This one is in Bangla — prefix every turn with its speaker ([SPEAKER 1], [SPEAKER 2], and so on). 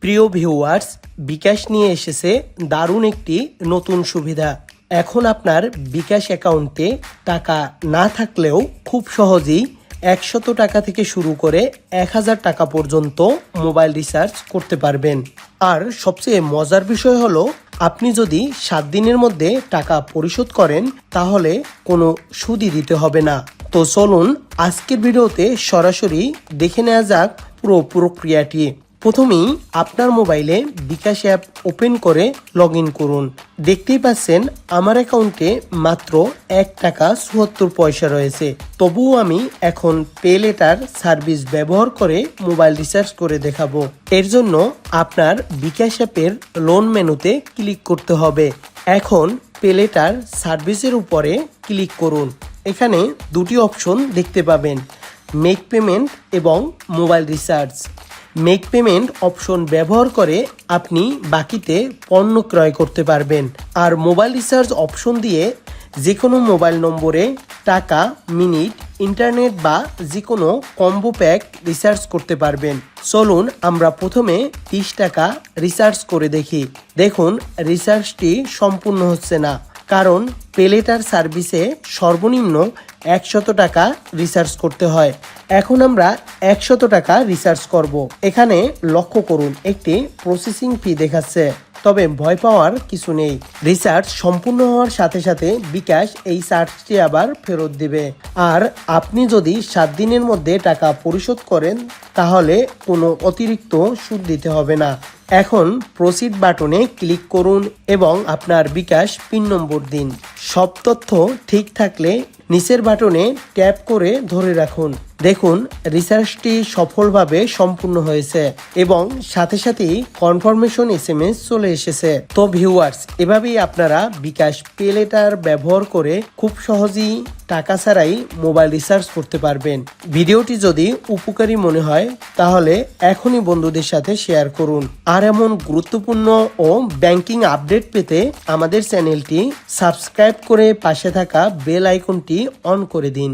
[SPEAKER 1] প্রিয় ভিউয়ার্স, বিকাশ নিয়ে এসেছে দারুণ একটি নতুন সুবিধা। এখন আপনার বিকাশ অ্যাকাউন্টে টাকা না থাকলেও খুব সহজেই 100 টাকা থেকে শুরু করে 1000 টাকা পর্যন্ত মোবাইল রিচার্জ করতে পারবেন। আর সবচেয়ে মজার বিষয় হলো, আপনি যদি 7 দিনের মধ্যে টাকা পরিশোধ করেন তাহলে কোনো সুদই দিতে হবে না। তো চলুন আজকের ভিডিওতে সরাসরি দেখে নেওয়া যাক পুরো প্রক্রিয়াটি। প্রথমেই আপনার মোবাইলে বিকাশ অ্যাপ ওপেন করে লগ ইন করুন। দেখতেই পাচ্ছেন আমার অ্যাকাউন্টে মাত্র 1 টাকা 74 পয়সা রয়েছে। তবুও আমি এখন পে লেটার সার্ভিস ব্যবহার করে মোবাইল রিচার্জ করে দেখাবো। এর জন্য আপনার বিকাশ অ্যাপের লোন মেনুতে ক্লিক করতে হবে। এখন পে লেটার সার্ভিসের উপরে ক্লিক করুন। এখানে দুটি অপশন দেখতে পাবেন, মেক পেমেন্ট এবং mobile recharge. Make payment option ব্যবহার করে আপনি বাকিতে পণ্য ক্রয় করতে পারবেন। আর মোবাইল রিচার্জ অপশন দিয়ে যে কোনো মোবাইল নম্বরে টাকা, মিনিট, ইন্টারনেট বা যে কোনো কম্বো প্যাক রিচার্জ করতে পারবেন। চলুন আমরা প্রথমে 30 টাকা রিচার্জ করে দেখি। দেখুন রিচার্জটি সম্পূর্ণ হচ্ছে না, কারণ পে লেটার সার্ভিসে সর্বনিম্ন 100 টাকা রিচার্জ করতে হয়। এখন আমরা 100 টাকা রিচার্জ করব। এখানে লক্ষ্য করুন একটি প্রসেসিং ফি দেখাচ্ছে, তবে ভয় পাওয়ার কিছু নেই। রিচার্জ সম্পূর্ণ হওয়ার সাথে সাথে বিকাশ এই চার্জটি আবার ফেরত দিবে। আর আপনি যদি 7 দিনের মধ্যে টাকা পরিশোধ করেন তাহলে কোনো অতিরিক্ত সুদ দিতে হবে না। এখন প্রসিড বাটনে ক্লিক করুন এবং আপনার বিকাশ পিন নম্বর দিন। সব তথ্য ঠিক থাকলে নিচের বাটনে ট্যাপ করে ধরে রাখুন। দেখুন রিচার্জটি সফলভাবে সম্পূর্ণ হয়েছে এবং সাথে সাথেই কনফার্মেশন SMS চলে এসেছে। তো ভিউয়ার্স, এভাবেই আপনারা বিকাশ পে লেটার ব্যবহার করে খুব সহজেই টাকা ছাড়াই মোবাইল রিচার্জ করতে পারবেন। ভিডিওটি যদি উপকারী মনে হয় তাহলে এখনই বন্ধুদের সাথে শেয়ার করুন। আর এমন গুরুত্বপূর্ণ ও ব্যাংকিং আপডেট পেতে আমাদের চ্যানেলটি সাবস্ক্রাইব করে পাশে থাকা বেল আইকনটি অন করে দিন।